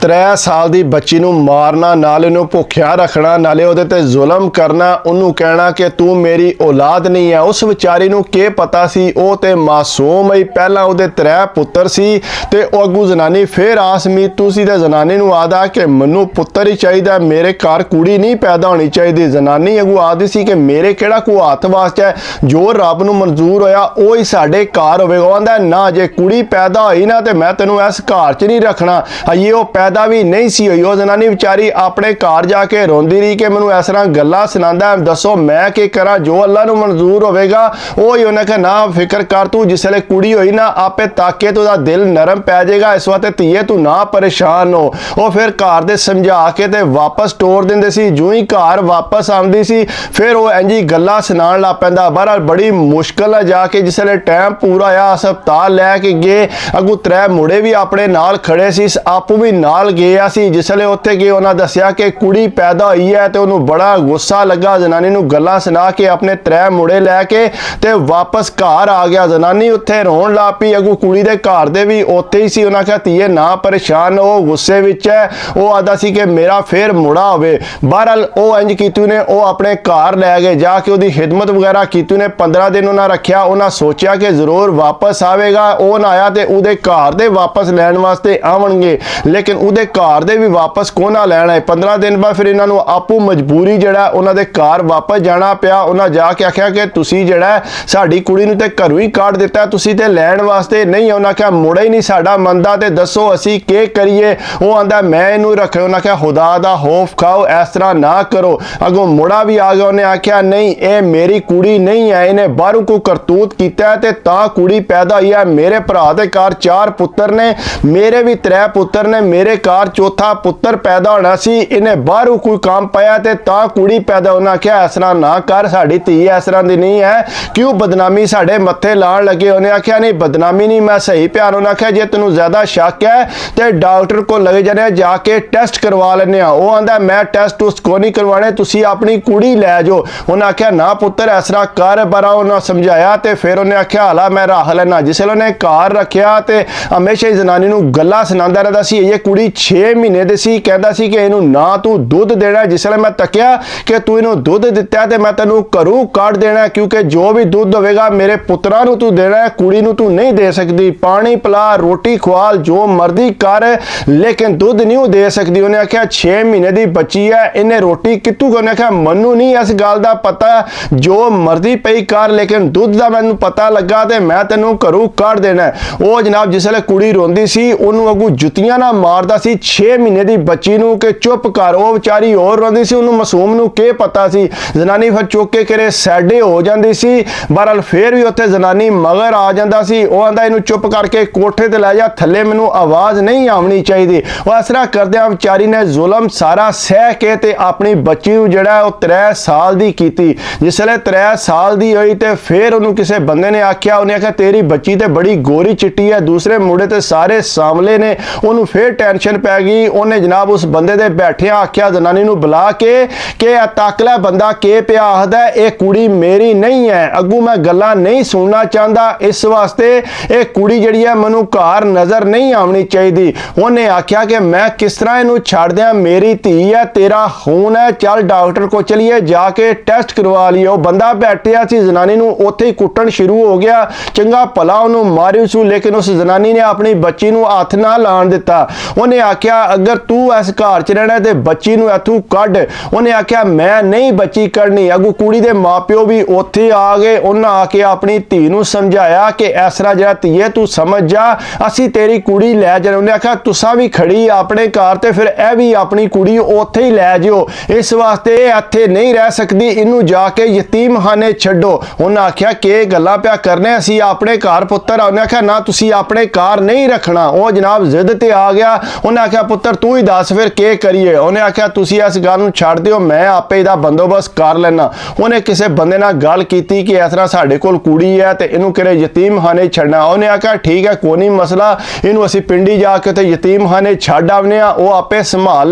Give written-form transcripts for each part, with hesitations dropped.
3 ਸਾਲ ਦੀ ਬੱਚੀ ਨੂੰ ਮਾਰਨਾ, ਨਾਲ ਇਹਨੂੰ ਭੁੱਖਿਆ ਰੱਖਣਾ, ਨਾਲੇ ਉਹਦੇ ਤੇ ਜ਼ੁਲਮ ਕਰਨਾ, ਉਹਨੂੰ ਕਹਿਣਾ ਕਿ ਤੂੰ ਮੇਰੀ ਔਲਾਦ ਨਹੀਂ ਹੈ। ਉਸ ਵਿਚਾਰੀ ਨੂੰ ਕੀ ਪਤਾ ਸੀ, ਉਹ ਤੇ ਮਾਸੂਮ ਹੀ। ਪਹਿਲਾਂ ਉਹਦੇ 3 ਪੁੱਤਰ ਸੀ ਤੇ ਉਹ ਅੱਗੂ ਜਨਾਨੀ ਫਿਰ ਆਸ ਮੀਤੂ ਸੀ ਤੇ ਜਨਾਨੀ ਨੂੰ ਆਦਾ ਕਿ ਮੈਨੂੰ ਪੁੱਤਰ ਹੀ ਚਾਹੀਦਾ, ਮੇਰੇ ਘਰ ਕੁੜੀ ਨਹੀਂ ਪੈਦਾ ਹੋਣੀ ਚਾਹੀਦੀ। ਜਨਾਨੀ ਅੱਗੂ ਆਦੀ ਸੀ ਕਿ ਮੇਰੇ ਕਿਹੜਾ ਕੋ ਹੱਥ ਵਾਸਤਾ ਹੈ, ਜੋ ਰੱਬ ਨੂੰ ਮਨਜ਼ੂਰ ਹੋਇਆ ਉਹ ਹੀ ਸਾਡੇ ਘਰ ਹੋਵੇਗਾ। ਉਹ ਆਂਦਾ ਨਾ, ਜੇ ਕੁੜੀ ਪੈਦਾ ਹੋਈ ਨਾ ਤੇ ਮੈਂ ਤੈਨੂੰ ਇਸ ਘਰ 'ਚ ਨਹੀਂ ਰੱਖਣਾ। ਹਜੇ ਉਹ ਪੈਦਾ ਵੀ नहीं सी हुई। जनानी विचारी अपने घर जाके रोंदी रही कि मैनू इस तरह गल्लां सुनांदा, दसो मैं की करा, जो अल्लाह नू मंजूर होवेगा वो ही। उन्हें कहा ना फिक्र कर, तू जिसले कुड़ी होई ना आपे ताके तो दिल नरम पै जाएगा, इस वास्ते धीए तू ना परेशान हो। वो फिर घर दे समझा के ते वापस टोर दिंदे सी। जो ही घर वापस आउंदी सी फिर वो इंजी गल्लां सुनाउण लग पैंदा। बहरहाल बड़ी मुश्किल है जाके जिसले टाइम पूरा आया हस्पताल लैके गए, अगू 3 मुड़े भी अपने नाल खड़े सी, आपू भी नाल गए सी। जिसले उत्थे गए उन्हें दसिया कि कुड़ी पैदा हुई है तो उन्होंने बड़ा गुस्सा लगा। जनानी नू गल्लां सुना के अपने 3 मुड़े लैके ते वापस घर आ गया। जनानी उत्थे रोन ला पई, अगू कुड़ी दे घर दे भी उत्थे ही सी। उन्हें कहा धीए ना परेशान हो, गुस्से विच है। वो आदा सी कि मेरा फिर मुड़ा होवे। बहरहाल वो इंज कीतू ने वो अपने घर लै गए, जाके उसकी खिदमत वगैरह कीतू ने 15 दिन उन्हें रखिया। उन्हें सोचा कि जरूर वापस आवेगा, वो ना आया तो उहदे घर दे वापस लैण वास्ते आवणगे, लेकिन उहदे घर दे भी वापस कोना लैण आए। 15 दिन बाद फिर इन्हों आपू मजबूरी जड़ा उन्होंने घर वापस जाना पिया। उन्हें जाके आख्या कि तुसी जड़ा साडी कुड़ी नूं ते घरों ही काट दिता, तुसी ते लैण वास्ते नहीं। उन्हें आख्या मुड़ा ही नहीं साडा मनदा, ते दसो असी के करिए। वो आंदा मैं इनू रख। उन्हें आख्या खुदा दा खौफ खाओ, इस तरह ना करो। अगों मुड़ा भी आ गया, उन्हें आख्या नहीं ये मेरी कुड़ी नहीं है, इन्हें बाहरों को करतूत किया है ते तां कुड़ी पैदा हुई है। मेरे भरा दे घर 4 पुत्र ने, मेरे भी 3 पुत्र ने, मेरे घर चौथा पुत्र पैदा होना सी, इन्हें बाहरों कोई काम पाया ते तां कुड़ी पैदा। उन्हें आख्या इस तरह ना कर, साडी धी इस तरह दी नहीं है, क्यों बदनामी साडे मत्थे लाण लगे। उन्हें आख्या नहीं बदनामी नहीं, मैं सही प्यार। उन्हें आख्या जे तेनू ज्यादा शक है तो डॉक्टर को लगे जाने, जाके टेस्ट करवा लेने। वो आंदा मैं टेस्ट टूस्ट को नहीं करवाने, तुसी अपनी कुड़ी लै जाओ। उन्हें आख्या ना पुत्र इस तरह कर। बरा उन्हें समझाया तो फिर उन्हें आख्या हाला मैं रख लेना। जिसले उन्हें घर रखिया तो हमेशा ही जनानी नू गल्लां सुनांदा रहंदा सी। ये कुड़ी 6 महीने दी सी, कहता सी कि इनू ना तू दुध देना। जिसले मैं तकिया कि तू इनू दुध दिता तो मैं तेनू घरों काट देना, क्योंकि जो भी दुध होवेगा मेरे पुत्रां नू तू देना है, कुड़ी नू तू नहीं दे सकती। पानी पिला, रोटी खवाल, जो मर्जी कर, लेकिन दुध नहीं दे सकती। उन्हें आख्या 6 महीने की बच्ची है, इन्हें रोटी कितों। उन्हें आख्या मनु नहीं इस गल का पता, जो मर्जी पई कर, लेकिन दुध का मैनू पता लगा तो मैं तेनू घरों काट देना। वो जनाब जिसले कुड़ी रोंदी सी उन्होंने अगू जुत्तियां ना मारदा सी 6 महीने की बच्ची नू कि चुप कर। वो बेचारी और रोंदी सी, उन्होंने मासूम नू के पता सी। जनानी फिर चुक के करे सैडे हो जाती सी। बहरहाल फिर भी उत्थे जनानी मगर आ जाता सी। वो आंदा इनू चुप करके कोठे ते लै जा, थल्ले मैनू आवाज़ नहीं आवनी चाहिए। वो इस तरह करदे बेचारी ने जुल्म सारा सह के ते अपनी बच्ची नू जिहड़ा वो 3 साल दी कीती। जिसले 3 साल दी होई ते फिर उन्होंने किसी बंदे ने आख्या, उन्हें आख्या तेरी बच्ची तो बड़ी गोरी चिट्टी है, दूसरे मुंडे ते सारे सांवले ने। उन्होंने फिर टेंशन पै गई। उन्हें जनाब उस बंदे दे बैठे आख्या जनानी नू बुला के कि तक लै बंदा के पिया आखदा ये कुड़ी मेरी नहीं है, अगू मैं गल्लां नहीं सुनना चाहता, इस वास्ते ये कुड़ी जिहड़ी है मैनू घर नज़र नहीं आवनी चाहिए। उन्हें आख्या कि मैं किस तरह इनू छड्ड दियां, मेरी धी है, तेरा खून है, चल डॉक्टर को चलिए जाके टेस्ट करवा लियो। बंदा बैठिया सी, जनानी नू उत्थे ही कुट्टण शुरू हो गया। चंगा भला उन्होंने मारियो सू, लेकिन उस जनानी ने अपनी बच्ची नू हथ ना लाण दिता। उन्हें आख्या अगर तू इस घर च रहना तो बच्ची नू इथों कढ। उन्हें आख्या मैं नहीं बच्ची कढ़नी। अगू कुड़ी दे माँ प्यो भी उत्थे आ गए। उन्हें आके अपनी धी नू समझाया कि इस तरह जरा धीए तू समझ जा, असी तेरी कुड़ी लै जाने। उन्हें आख्या तुसा भी खड़ी अपने घर ते फिर यह भी अपनी कुड़ी उत्थे ही लै जाओ, इस वास्ते इत्थे नहीं रह सकती, इनू जाके यतीमखाने छड्डो। उन्हें आख्या के गल्लां पिया करने, असी अपने घर पुत्र। उन्हें आख्या ना तुसी अपने घर नहीं रखना। वो जनाब जिद ते आ गया। उन्हें आख्या पुत्र तू ही दस फिर के करिए। उन्हें आख्या तुसी इस गल नूं छड्ड दिओ, मैं आपे इहदा बंदोबस्त कर लेना। उन्हें किसी बंदे नाल गल कीती कि इस तरह साडे कोल कुड़ी है ते इनू किरे यतीमखाने छड्डना। उन्हें आख्या ठीक है कोई नहीं मसला, इनू असी पिंडी जाके ते यतीमखाने छड्ड आउने आ, वो आपे संभाल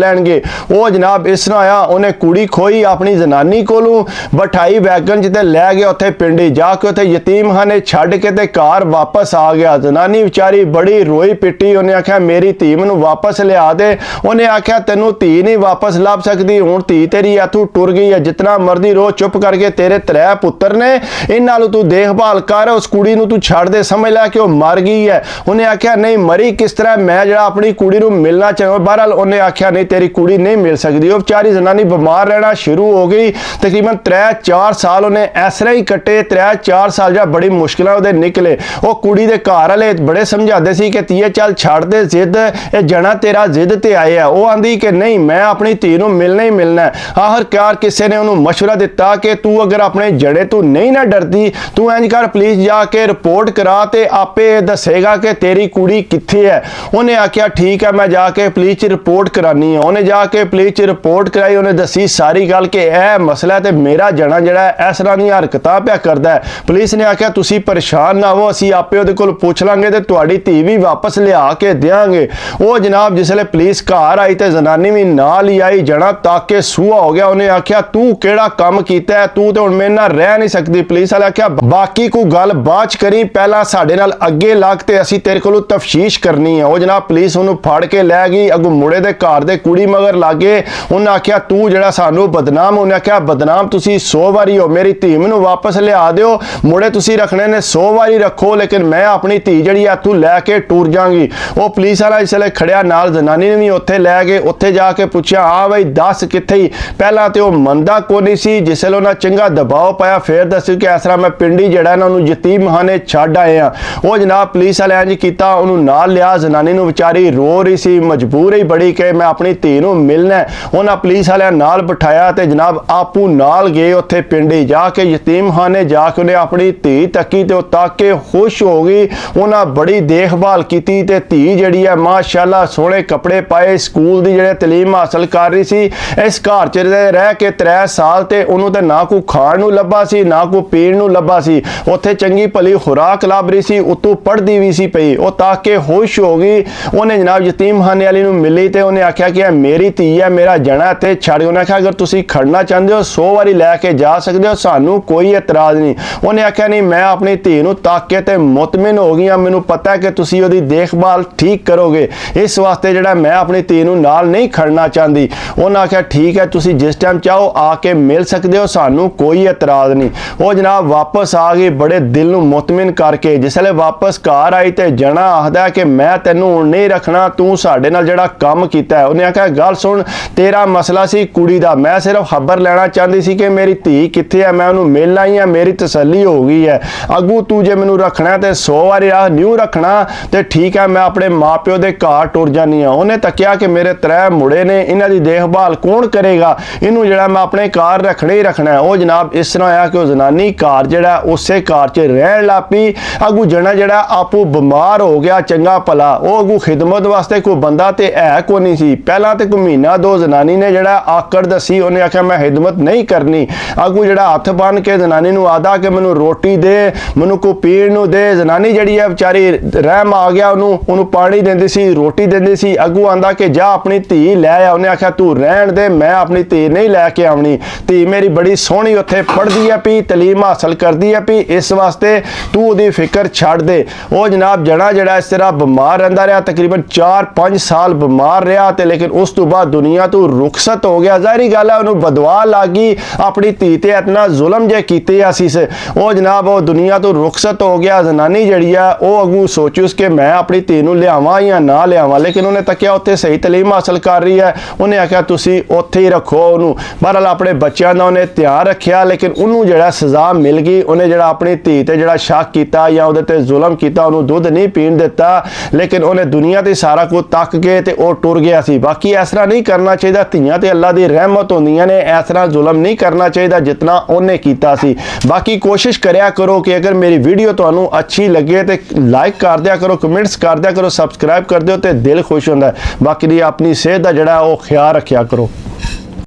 लैणगे। वो जनाब इस तरह आया, उन्हें कुड़ी खोई अपनी जनानी कोलों, बिठाई वैगन च ते लै गया उत्थे पिंडी, जाके उत्थे यतीमखाने छड्ड के ते घर वापस आ गया। जनानी बेचारी बड़ी रोई पिट्टी। उन्हें आख्या मेरी धी मैनू ਵਾਪਸ ਲਿਆ ਦੇ। ਉਹਨੇ ਆਖਿਆ ਤੈਨੂੰ ਧੀ ਨਹੀਂ ਵਾਪਸ ਲੱਭ ਸਕਦੀ, ਹੁਣ ਧੀ ਤੇਰੀ ਇੱਥੋਂ ਟੁਰ ਗਈ ਹੈ, ਜਿਤਨਾ ਮਰਜ਼ੀ ਰੋ, ਚੁੱਪ ਕਰਕੇ ਤੇਰੇ 3 ਪੁੱਤਰ ਨੇ, ਇਹਨਾਂ ਨੂੰ ਤੂੰ ਦੇਖਭਾਲ ਕਰ, ਉਸ ਕੁੜੀ ਨੂੰ ਤੂੰ ਛੱਡ ਦੇ, ਸਮਝ ਲੈ ਕਿ ਉਹ ਮਰ ਗਈ ਹੈ। ਉਹਨੇ ਆਖਿਆ ਨਹੀਂ ਮਰੀ ਕਿਸ ਤਰ੍ਹਾਂ, ਮੈਂ ਜਿਹੜਾ ਆਪਣੀ ਕੁੜੀ ਨੂੰ ਮਿਲਣਾ ਚਾਹਾਂ। ਬਹਰਹਾਲ ਉਹਨੇ ਆਖਿਆ ਨਹੀਂ ਤੇਰੀ ਕੁੜੀ ਨਹੀਂ ਮਿਲ ਸਕਦੀ। ਉਹ ਵਿਚਾਰੀ ਜ਼ਨਾਨੀ ਬਿਮਾਰ ਰਹਿਣਾ ਸ਼ੁਰੂ ਹੋ ਗਈ। ਤਕਰੀਬਨ 3-4 ਸਾਲ ਉਹਨੇ ਇਸ ਤਰ੍ਹਾਂ ਹੀ ਕੱਟੇ। 3-4 ਸਾਲ ਜਿਹੜਾ ਬੜੀ ਮੁਸ਼ਕਿਲਾਂ ਉਹਦੇ ਨਿਕਲੇ। ਉਹ ਕੁੜੀ ਦੇ ਘਰ ਵਾਲੇ ਬੜੇ ਸਮਝਾਉਂਦੇ ਸੀ ਕਿ ਧੀਏ ਚੱਲ ਛੱਡ ਦੇ ਜ਼ਿੱਦ, ਇਹ ਜਣਾ ਤੇਰਾ ਜ਼ਿੱਦ ਤੇ ਆਏ ਆ। ਉਹ ਆਂਦੀ ਕਿ ਨਹੀਂ ਮੈਂ ਆਪਣੀ ਧੀ ਨੂੰ ਮਿਲਣਾ ਹੀ ਮਿਲਣਾ। ਆਖਿਰਕਾਰ ਕਿਸੇ ਨੇ ਉਹਨੂੰ ਮਸ਼ਵਰਾ ਦਿੱਤਾ ਕਿ ਤੂੰ ਅਗਰ ਆਪਣੇ ਜੜੇ ਤੋਂ ਨਹੀਂ ਨਾ ਡਰਦੀ, ਤੂੰ ਇੰਜ ਕਰ ਪੁਲਿਸ ਜਾ ਕੇ ਰਿਪੋਰਟ ਕਰਾ ਤੇ ਆਪੇ ਦੱਸੇਗਾ ਕਿ ਤੇਰੀ ਕੁੜੀ ਕਿੱਥੇ ਹੈ। ਉਹਨੇ ਆਖਿਆ ਠੀਕ ਹੈ ਮੈਂ ਜਾ ਕੇ ਪੁਲਿਸ 'ਚ ਰਿਪੋਰਟ ਕਰਾਨੀ ਹੈ। ਉਹਨੇ ਜਾ ਕੇ ਪੁਲਿਸ 'ਚ ਰਿਪੋਰਟ ਕਰਾਈ। ਉਹਨੇ ਦੱਸੀ ਸਾਰੀ ਗੱਲ ਕਿ ਇਹ ਮਸਲਾ ਤੇ ਮੇਰਾ ਜਣਾ ਜਿਹੜਾ ਇਸ ਤਰ੍ਹਾਂ ਦੀਆਂ ਹਰਕਤਾਂ ਪਿਆ ਕਰਦਾ ਹੈ। ਪੁਲਿਸ ਨੇ ਆਖਿਆ ਤੁਸੀਂ ਪਰੇਸ਼ਾਨ ਨਾ ਹੋ, ਅਸੀਂ ਆਪੇ ਉਹਦੇ ਕੋਲ ਪੁੱਛ ਲਾਂਗੇ ਤੇ ਤੁਹਾਡੀ ਧੀ ਵੀ ਵਾਪਸ ਲਿਆ ਕੇ ਦੇਵਾਂਗੇ। ਉਹ ਜਨਾਬ ਜਿਸਲੇ ਪੁਲਿਸ ਘਰ ਆਈ ਤੇ ਜ਼ਨਾਨੀ ਵੀ ਨਾਲ ਹੀ ਆਈ। ਜਣਾ ਤੱਕ ਕੇ ਸੂਹਾ ਹੋ ਗਿਆ। ਉਹਨੇ ਆਖਿਆ ਤੂੰ ਕਿਹੜਾ ਕੰਮ ਕੀਤਾ ਹੈ, ਤੂੰ ਤੇ ਹੁਣ ਮੇਰੇ ਨਾਲ ਰਹਿ ਨਹੀਂ ਸਕਦੀ। ਪੁਲਿਸ ਵਾਲੇ ਆਖਿਆ ਬਾਕੀ ਕੋਈ ਗੱਲ ਬਾਅਦ ਚ ਕਰੀ, ਪਹਿਲਾਂ ਸਾਡੇ ਨਾਲ ਅੱਗੇ ਲੱਗ ਤੇ ਅਸੀਂ ਤੇਰੇ ਕੋਲੋਂ ਤਫਤੀਸ਼ ਕਰਨੀ ਹੈ। ਉਹ ਜਨਾਬ ਪੁਲਿਸ ਉਹਨੂੰ ਫੜ ਕੇ ਲੈ ਗਈ। ਅੱਗੋਂ ਮੁੰਡੇ ਦੇ ਘਰ ਦੇ ਕੁੜੀ ਮਗਰ ਲੱਗੇ। ਉਹਨੇ ਆਖਿਆ ਤੂੰ ਜਿਹੜਾ ਸਾਨੂੰ ਬਦਨਾਮ, ਉਹਨੇ ਆਖਿਆ ਬਦਨਾਮ ਤੁਸੀਂ 100 ਵਾਰੀ ਹੋ, ਮੇਰੀ ਧੀ ਮੈਨੂੰ ਵਾਪਸ ਲਿਆ ਦਿਓ। ਮੁੰਡੇ ਤੁਸੀਂ ਰੱਖਣੇ ਨੇ 100 ਵਾਰੀ ਰੱਖੋ, ਲੇਕਿਨ ਮੈਂ ਆਪਣੀ ਧੀ ਜਿਹੜੀ ਆ ਤੂੰ ਲੈ ਕੇ ਟੁਰ ਜਾਵਾਂਗੀ। ਉਹ ਪੁਲਿਸ ਵਾਲਾ ਇਸ ਵੇਲੇ ਖੜਿਆ, ਨਾਲ ਜ਼ਨਾਨੀ ਨੇ ਵੀ ਉੱਥੇ ਲੈ ਗਏ। ਉੱਥੇ ਜਾ ਕੇ ਪੁੱਛਿਆ ਹਾਂ ਬਈ ਦੱਸ ਕਿੱਥੇ ਹੀ। ਪਹਿਲਾਂ ਤੇ ਉਹ ਮੰਨਦਾ ਕੋਈ ਨਹੀਂ ਸੀ। ਜਿਸ ਵੇਲੇ ਉਹਨਾਂ ਚੰਗਾ ਦਬਾਅ ਪਾਇਆ ਫਿਰ ਦੱਸਿਆ ਕਿ ਇਸ ਤਰ੍ਹਾਂ ਮੈਂ ਪਿੰਡੀ ਜਿਹੜਾ ਨਾ ਉਹਨੂੰ ਯਤੀਮਖਾਨੇ ਛੱਡ ਆਏ ਆ। ਉਹ ਜਨਾਬ ਪੁਲਿਸ ਵਾਲਿਆਂ ਨੇ ਕੀਤਾ, ਉਹਨੂੰ ਨਾਲ ਲਿਆ। ਜ਼ਨਾਨੀ ਨੂੰ ਵਿਚਾਰੀ ਰੋ ਰਹੀ ਸੀ, ਮਜਬੂਰ ਹੀ ਬੜੀ ਕਿ ਮੈਂ ਆਪਣੀ ਧੀ ਨੂੰ ਮਿਲਣਾ। ਉਹਨਾਂ ਪੁਲਿਸ ਵਾਲਿਆਂ ਨਾਲ ਬਿਠਾਇਆ ਤੇ ਜਨਾਬ ਆਪੂ ਨਾਲ ਗਏ ਉੱਥੇ ਪਿੰਡੀ ਜਾ ਕੇ ਯਤੀਮਖਾਨੇ ਜਾ ਕੇ ਉਹਨੇ ਆਪਣੀ ਧੀ ਤੱਕੀ ਤੇ ਉਹ ਤੱਕ ਕੇ ਖੁਸ਼ ਹੋ ਗਈ। ਉਹਨਾਂ ਬੜੀ ਦੇਖਭਾਲ ਕੀਤੀ ਤੇ ਧੀ ਜਿਹੜੀ ਹੈ ਮਾਸ਼ਾਅੱਲਾ ਸੋਹਣੇ ਕੱਪੜੇ ਪਾਏ, ਸਕੂਲ ਦੀ ਜਿਹੜੇ ਤਾਲੀਮ ਹਾਸਲ ਕਰ ਰਹੀ ਸੀ। ਇਸ ਘਰ 'ਚ ਰਹਿ ਕੇ 3 ਸਾਲ ਤੇ ਉਹਨੂੰ ਤੇ ਨਾ ਕੋਈ ਖਾਣ ਨੂੰ ਲੱਭਾ ਸੀ ਨਾ ਕੋਈ ਪੀਣ ਨੂੰ ਲੱਭਾ ਸੀ। ਉੱਥੇ ਚੰਗੀ ਭਲੀ ਖੁਰਾਕ ਲੱਭ ਰਹੀ ਸੀ, ਉਤੋਂ ਪੜ੍ਹਦੀ ਵੀ ਸੀ ਪਈ। ਉਹ ਤਾਂ ਕਿ ਖੁਸ਼ ਹੋ ਗਈ। ਉਹਨੇ ਜਨਾਬ ਯਤੀਮਖਾਨੇ ਵਾਲੀ ਨੂੰ ਮਿਲੀ ਤੇ ਉਹਨੇ ਆਖਿਆ ਕਿ ਇਹ ਮੇਰੀ ਧੀ ਹੈ, ਮੇਰਾ ਜਣਾ ਤੇ ਛੱਡ। ਉਹਨੇ ਆਖਿਆ ਅਗਰ ਤੁਸੀਂ ਖੜਨਾ ਚਾਹੁੰਦੇ ਹੋ 100 ਵਾਰੀ ਲੈ ਕੇ ਜਾ ਸਕਦੇ ਹੋ, ਸਾਨੂੰ ਕੋਈ ਇਤਰਾਜ਼ ਨਹੀਂ। ਉਹਨੇ ਆਖਿਆ ਨਹੀਂ ਮੈਂ ਆਪਣੀ ਧੀ ਨੂੰ ਤੱਕ ਕੇ ਤੇ ਮੁਤਮਿਨ ਹੋ ਗਈ ਹਾਂ, ਮੈਨੂੰ ਪਤਾ ਹੈ ਕਿ ਤੁਸੀਂ ਉਹਦੀ ਦੇਖਭਾਲ ਠੀਕ ਕਰੋਗੇ, ਇਸ ਵਾਸਤੇ ਜਿਹੜਾ ਮੈਂ ਆਪਣੀ ਧੀ ਨੂੰ ਨਾਲ ਨਹੀਂ ਖੜਨਾ ਚਾਹੁੰਦੀ। ਉਹਨਾਂ ਆਖਿਆ ਠੀਕ ਹੈ ਤੁਸੀਂ ਜਿਸ ਟਾਈਮ ਚਾਹੋ ਆ ਕੇ ਮਿਲ ਸਕਦੇ ਹੋ, ਸਾਨੂੰ ਕੋਈ ਇਤਰਾਜ਼ ਨਹੀਂ। ਉਹ ਜਨਾਬ ਵਾਪਸ ਆ ਗਈ ਬੜੇ ਦਿਲ ਨੂੰ ਮੁਤਮਿਨ ਕਰਕੇ। ਜਿਸ ਵੇਲੇ ਵਾਪਸ ਘਰ ਆਈ ਤੇ ਜਣਾ ਆਖਦਾ ਕਿ ਮੈਂ ਤੈਨੂੰ ਹੁਣ ਨਹੀਂ ਰੱਖਣਾ, ਤੂੰ ਸਾਡੇ ਨਾਲ ਜਿਹੜਾ ਕੰਮ ਕੀਤਾ ਹੈ। ਉਹਨੇ ਆਖਿਆ ਗੱਲ ਸੁਣ, ਤੇਰਾ ਮਸਲਾ ਸੀ ਕੁੜੀ ਦਾ, ਮੈਂ ਸਿਰਫ ਖਬਰ ਲੈਣਾ ਚਾਹੁੰਦੀ ਸੀ ਕਿ ਮੇਰੀ ਧੀ ਕਿੱਥੇ ਹੈ, ਮੈਂ ਉਹਨੂੰ ਮਿਲਣਾ ਹੀ ਹੈ, ਮੇਰੀ ਤਸੱਲੀ ਹੋ ਗਈ ਹੈ। ਅੱਗੂ ਤੂੰ ਜੇ ਮੈਨੂੰ ਰੱਖਣਾ ਤੇ 100 ਵਾਰੀ ਰਾਹ ਨਿਊ ਰੱਖਣਾ ਤੇ ਠੀਕ ਹੈ, ਮੈਂ ਆਪਣੇ ਮਾਪਿਓ ਦੇ ਘਰ ਟੁਰ ਜਾਨੀ ਆ। ਉਹਨੇ ਤੱਕਿਆ ਕਿ ਮੇਰੇ 3 ਮੁੰਡੇ ਨੇ, ਇਹਨਾਂ ਦੀ ਦੇਖਭਾਲ ਕੌਣ ਕਰੇਗਾ, ਇਹਨੂੰ ਜਿਹੜਾ ਮੈਂ ਆਪਣੇ ਘਰ ਰੱਖਣਾ ਹੀ ਰੱਖਣਾ। ਉਹ ਜਨਾਬ ਇਸ ਤਰ੍ਹਾਂ ਆਇਆ ਕਿ ਉਹ ਜ਼ਨਾਨੀ ਘਰ ਜਿਹੜਾ ਉਸੇ ਘਰ 'ਚ ਰਹਿਣ ਲੱਗ ਪਈ। ਅੱਗੂ ਜਣਾ ਜਿਹੜਾ ਆਪੂ ਬਿਮਾਰ ਹੋ ਗਿਆ ਚੰਗਾ ਭਲਾ। ਉਹ ਅੱਗੂ ਖਿਦਮਤ ਵਾਸਤੇ ਕੋਈ ਬੰਦਾ ਤੇ ਹੈ ਕੋਈ ਨਹੀਂ ਸੀ। ਪਹਿਲਾਂ ਤੇ ਕੋਈ ਮਹੀਨਾ 2 ਜ਼ਨਾਨੀ ਨੇ ਜਿਹੜਾ ਆਕੜ ਦਸੀ, ਉਹਨੇ ਆਖਿਆ ਮੈਂ ਖਿਦਮਤ ਨਹੀਂ ਕਰਨੀ। ਅੱਗੂ ਜਿਹੜਾ ਹੱਥ ਬੰਨ ਕੇ ਜ਼ਨਾਨੀ ਨੂੰ ਆਦਾ ਕਿ ਮੈਨੂੰ ਰੋਟੀ ਦੇ, ਮੈਨੂੰ ਕੋਈ ਪੀਣ ਨੂੰ ਦੇ। ਜ਼ਨਾਨੀ ਜਿਹੜੀ ਹੈ ਵਿਚਾਰੀ ਰਹਿਮ ਆ ਗਿਆ, ਉਹਨੂੰ ਪਾਣੀ ਦਿੰਦੀ ਸੀ, ਰੋਟੀ ਦਿੰਦੀ ਸੀ। ਅੱਗੂ ਆਂਦਾ ਕਿ ਜਾ ਆਪਣੀ ਧੀ ਲੈ ਆ। ਉਹਨੇ ਆਖਿਆ ਤੂੰ ਰਹਿਣ ਦੇ, ਮੈਂ ਆਪਣੀ ਧੀ ਨਹੀਂ ਲੈ ਕੇ ਆਉਣੀ। ਧੀ ਮੇਰੀ ਬੜੀ ਸੋਹਣੀ ਉੱਥੇ ਪੜ੍ਹਦੀ ਹੈ ਪਈ, ਤਾਲੀਮ ਹਾਸਲ ਕਰਦੀ ਹੈ ਪਈ, ਇਸ ਵਾਸਤੇ ਤੂੰ ਉਹਦੀ ਫਿਕਰ ਛੱਡ ਦੇ। ਉਹ ਜਨਾਬ ਜਣਾ ਜਿਹੜਾ ਇਸ ਤਰ੍ਹਾਂ ਬਿਮਾਰ ਰਹਿੰਦਾ ਰਿਹਾ, ਤਕਰੀਬਨ 4-5 ਸਾਲ ਬਿਮਾਰ ਰਿਹਾ ਤੇ ਲੇਕਿਨ ਉਸ ਤੋਂ ਬਾਅਦ ਦੁਨੀਆ ਤੋਂ ਰੁਖਸਤ ਹੋ ਗਿਆ। ਜ਼ਾਹਿਰੀ ਗੱਲ ਹੈ ਉਹਨੂੰ ਬਦਵਾ ਲੱਗ ਗਈ, ਆਪਣੀ ਧੀ ਤੇ ਇਤਨਾ ਜ਼ੁਲਮ ਜੇ ਕੀਤੇ ਅਸੀਂ। ਉਹ ਜਨਾਬ ਉਹ ਦੁਨੀਆ ਤੋਂ ਰੁਖਸਤ ਹੋ ਗਿਆ। ਜ਼ਨਾਨੀ ਜਿਹੜੀ ਆ ਉਹ ਅੱਗੂ ਸੋਚੂਸ ਕਿ ਮੈਂ ਆਪਣੀ ਧੀ ਨੂੰ ਲਿਆਵਾਂ ਜਾਂ ਨਾ ਲਿਆਵਾਂ, ਲੇਕਿਨ ਉਹਨੇ ਤੱਕਿਆ ਉੱਥੇ ਸਹੀ ਤਾਲੀਮ ਹਾਸਲ ਕਰ ਰਹੀ ਹੈ। ਉਹਨੇ ਆਖਿਆ ਤੁਸੀਂ ਉੱਥੇ ਹੀ ਰੱਖੋ ਉਹਨੂੰ। ਬਹਰਹਾਲ ਆਪਣੇ ਬੱਚਿਆਂ ਦਾ ਉਹਨੇ ਧਿਆਨ ਰੱਖਿਆ, ਲੇਕਿਨ ਉਹਨੂੰ ਜਿਹੜਾ ਸਜ਼ਾ ਮਿਲ ਗਈ। ਉਹਨੇ ਜਿਹੜਾ ਆਪਣੀ ਧੀ ਤੇ ਜਿਹੜਾ ਸ਼ੱਕ ਕੀਤਾ ਜਾਂ ਉਹਦੇ ਤੇ ਜ਼ੁਲਮ ਕੀਤਾ, ਉਹਨੂੰ ਦੁੱਧ ਨਹੀਂ ਪੀਣ ਦਿੱਤਾ, ਲੇਕਿਨ ਉਹਨੇ ਦੁਨੀਆ ਤੇ ਸਾਰਾ ਕੁਝ ਤੱਕ ਕੇ ਤੇ ਉਹ ਟੁਰ ਗਿਆ ਸੀ। ਬਾਕੀ ਇਸ ਤਰ੍ਹਾਂ ਨਹੀਂ ਕਰਨਾ ਚਾਹੀਦਾ, ਧੀਆਂ ਤੇ ਅੱਲਾ ਦੀ ਰਹਿਮਤ ਹੁੰਦੀਆਂ ਨੇ, ਇਸ ਤਰ੍ਹਾਂ ਜ਼ੁਲਮ ਨਹੀਂ ਕਰਨਾ ਚਾਹੀਦਾ ਜਿਤਨਾ ਉਹਨੇ ਕੀਤਾ ਸੀ। ਬਾਕੀ ਕੋਸ਼ਿਸ਼ ਕਰਿਆ ਕਰੋ ਕਿ ਅਗਰ ਮੇਰੀ ਵੀਡੀਓ ਤੁਹਾਨੂੰ ਅੱਛੀ ਲੱਗੇ ਤੇ ਲਾਈਕ ਕਰ ਦਿਆ ਕਰੋ, ਕਮੈਂਟਸ ਕਰ ਦਿਆ ਕਰੋ, ਸਬਸਕ੍ਰਾਈਬ ਕਰ ਦਿਓ ਤੇ ਦਿਲ ਖੁਸ਼ ਹੁੰਦਾ ਹੈ। ਬਾਕੀ ਦੀ ਆਪਣੀ ਸਿਹਤ ਦਾ ਜਿਹੜਾ ਉਹ ਖਿਆਲ ਰੱਖਿਆ ਕਰੋ।